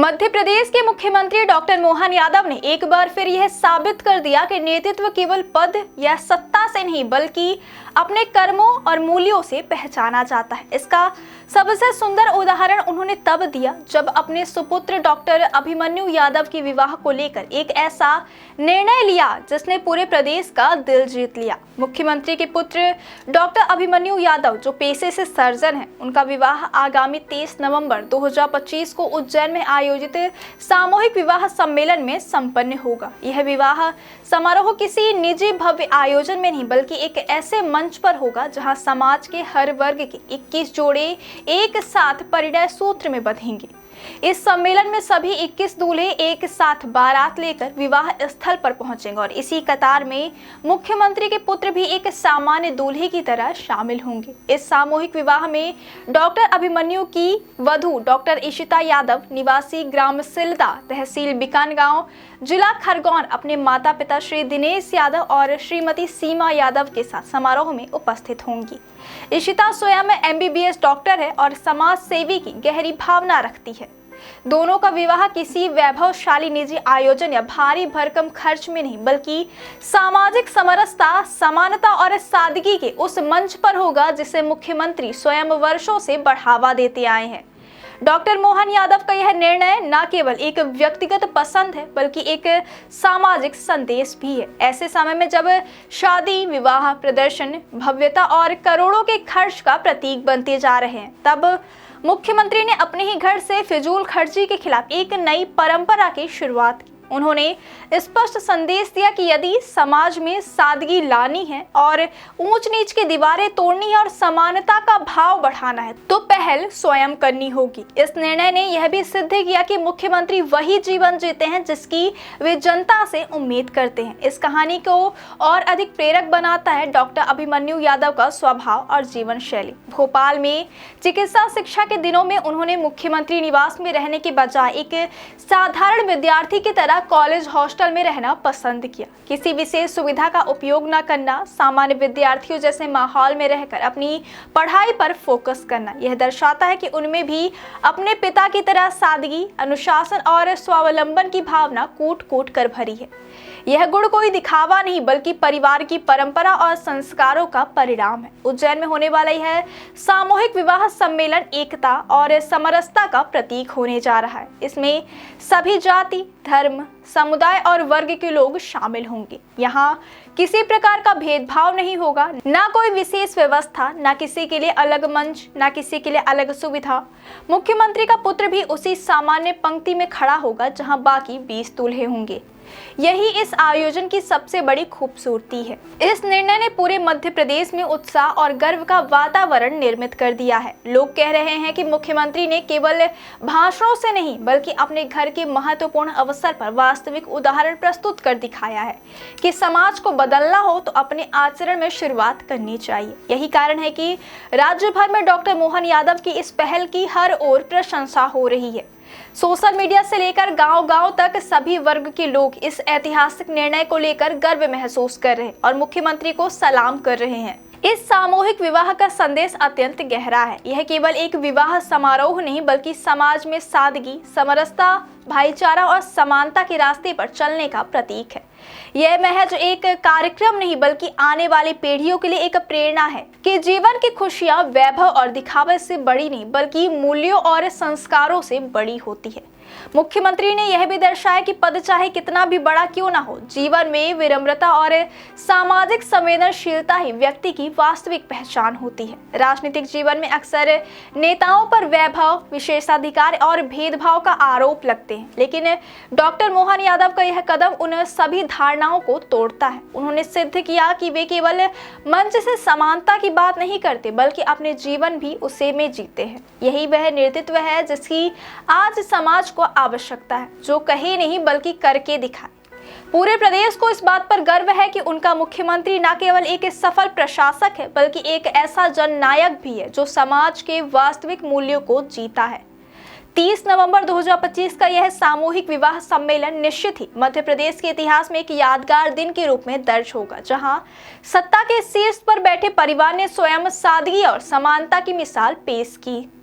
मध्य प्रदेश के मुख्यमंत्री डॉक्टर मोहन यादव ने एक बार फिर यह साबित कर दिया कि नेतृत्व केवल पद या सत्ता से नहीं बल्कि अपने कर्मों और मूल्यों से पहचाना जाता है। इसका सबसे सुंदर उदाहरण उन्होंने तब दिया जब अपने सुपुत्र डॉक्टर अभिमन्यु यादव के विवाह को लेकर एक ऐसा निर्णय लिया जिसने पूरे प्रदेश का दिल जीत लिया। मुख्यमंत्री के पुत्र डॉक्टर अभिमन्यु यादव जो पेशे से सर्जन हैं, उनका विवाह आगामी 23 नवंबर 2025 को उज्जैन में आयोजित सामूहिक विवाह सम्मेलन में संपन्न होगा। यह विवाह समारोह किसी निजी भव्य आयोजन में नहीं बल्कि एक ऐसे मंच पर होगा जहां समाज के हर वर्ग के 21 जोड़े एक साथ परिणय सूत्र में बंधेंगे। इस सम्मेलन में सभी 21 दूल्हे एक साथ बारात लेकर विवाह स्थल पर पहुंचेंगे और इसी कतार में मुख्यमंत्री के पुत्र भी एक सामान्य दूल्हे की तरह शामिल होंगे। इस सामूहिक विवाह में डॉक्टर अभिमन्यु की वधू डॉक्टर इशिता यादव निवासी ग्राम सिलदा, तहसील बिकानगांव, जिला खरगोन अपने माता पिता श्री दिनेश यादव और श्रीमती सीमा यादव के साथ समारोह में उपस्थित होंगी। इशिता स्वयं MBBS डॉक्टर है और समाज सेवी की गहरी भावना रखती है। दोनों का विवाह किसी वैभवशाली निजी आयोजन या भारी भरकम खर्च में नहीं बल्कि सामाजिक समरसता, समानता और सादगी के उस मंच पर होगा जिसे मुख्यमंत्री स्वयं वर्षों से बढ़ावा देते आए हैं। डॉक्टर मोहन यादव का यह निर्णय न केवल एक व्यक्तिगत पसंद है बल्कि एक सामाजिक संदेश भी है। ऐसे समय में जब शादी, विवाह, प्रदर्शन, भव्यता और करोड़ों के खर्च का प्रतीक बनते जा रहे हैं, तब मुख्यमंत्री ने अपने ही घर से फिजूल खर्ची के खिलाफ एक नई परंपरा की शुरुआत की। उन्होंने स्पष्ट संदेश दिया कि यदि समाज में सादगी लानी है और ऊंच नीच की दीवारें तोड़नी है और समानता का भाव बढ़ाना है तो पहल स्वयं करनी होगी। इस निर्णय ने यह भी सिद्ध किया कि मुख्यमंत्री वही जीवन जीते हैं जिसकी वे जनता से उम्मीद करते हैं। इस कहानी को और अधिक प्रेरक बनाता है डॉक्टर अभिमन्यु यादव का स्वभाव और जीवन शैली। भोपाल में चिकित्सा शिक्षा के दिनों में उन्होंने मुख्यमंत्री निवास में रहने के बजाय एक साधारण विद्यार्थी की तरह कॉलेज हॉस्टल में रहना पसंद किया। किसी विशेष सुविधा का उपयोग न करना, सामान्य विद्यार्थियों जैसे माहौल में रहकर अपनी पढ़ाई पर फोकस करना, यह दर्शाता है कि उनमें भी अपने पिता की तरह सादगी, अनुशासन और स्वावलंबन की भावना कूट कूट कर भरी है। यह गुण कोई दिखावा नहीं बल्कि परिवार की परंपरा और संस्कारों का परिणाम है। उज्जैन में होने वाला यह सामूहिक विवाह सम्मेलन एकता और समरसता का प्रतीक होने जा रहा है। इसमें सभी जाति, धर्म, समुदाय और वर्ग के लोग शामिल होंगे। यहाँ किसी प्रकार का भेदभाव नहीं होगा, ना कोई विशेष व्यवस्था, ना किसी के लिए अलग मंच, ना किसी के लिए अलग सुविधा। मुख्यमंत्री का पुत्र भी उसी सामान्य पंक्ति में खड़ा होगा जहाँ बाकी 20 दूल्हे होंगे। यही इस आयोजन की सबसे बड़ी खूबसूरती है। इस निर्णय ने पूरे मध्य प्रदेश में उत्साह और गर्व का वातावरण निर्मित कर दिया है। लोग कह रहे हैं कि मुख्यमंत्री ने केवल भाषणों से नहीं बल्कि अपने घर के महत्वपूर्ण अवसर पर वास्तविक उदाहरण प्रस्तुत कर दिखाया है कि समाज को बदलना हो तो अपने आचरण में शुरुआत करनी चाहिए। यही कारण है कि राज्य भर में डॉक्टर मोहन यादव की इस पहल की हर ओर प्रशंसा हो रही है। सोशल मीडिया से लेकर गांव-गांव तक सभी वर्ग के लोग इस ऐतिहासिक निर्णय को लेकर गर्व महसूस कर रहे हैं और मुख्यमंत्री को सलाम कर रहे हैं। इस सामूहिक विवाह का संदेश अत्यंत गहरा है। यह केवल एक विवाह समारोह नहीं बल्कि समाज में सादगी, समरसता, भाईचारा और समानता के रास्ते पर चलने का प्रतीक है। यह महज एक कार्यक्रम नहीं बल्कि आने वाली पीढ़ियों के लिए एक प्रेरणा है कि जीवन की खुशियां वैभव और दिखावे से बड़ी नहीं बल्कि मूल्यों और संस्कारों से बड़ी होती है। मुख्यमंत्री ने यह भी दर्शाया कि पद चाहे कितना भी बड़ा क्यों ना हो, जीवन में विनम्रता और सामाजिक संवेदनशीलता ही व्यक्ति की वास्तविक पहचान होती है। राजनीतिक जीवन में अक्सर नेताओं पर वैभव, विशेषाधिकार और भेदभाव का आरोप लगते हैं, लेकिन डॉक्टर मोहन यादव का यह कदम उन सभी धारणाओं को तोड़ता है। उन्होंने सिद्ध किया कि वे केवल मंच से समानता की बात नहीं करते बल्कि अपने जीवन भी उसे में जीते हैं। यही वह नेतृत्व है जिसकी आज समाज को आवश्यकता है, जो कहे नहीं बल्कि करके दिखाए। पूरे प्रदेश को इस बात पर गर्व है कि उनका मुख्यमंत्री न केवल एक सफल प्रशासक है बल्कि एक ऐसा जननायक भी है जो समाज के वास्तविक मूल्यों को जीता है। 30 नवंबर 2025 का यह सामूहिक विवाह सम्मेलन निश्चित ही मध्य प्रदेश के इतिहास में एक यादगार दिन के रूप में दर्ज होगा, जहां सत्ता के शीर्ष पर बैठे परिवार ने स्वयं सादगी और समानता की मिसाल पेश की।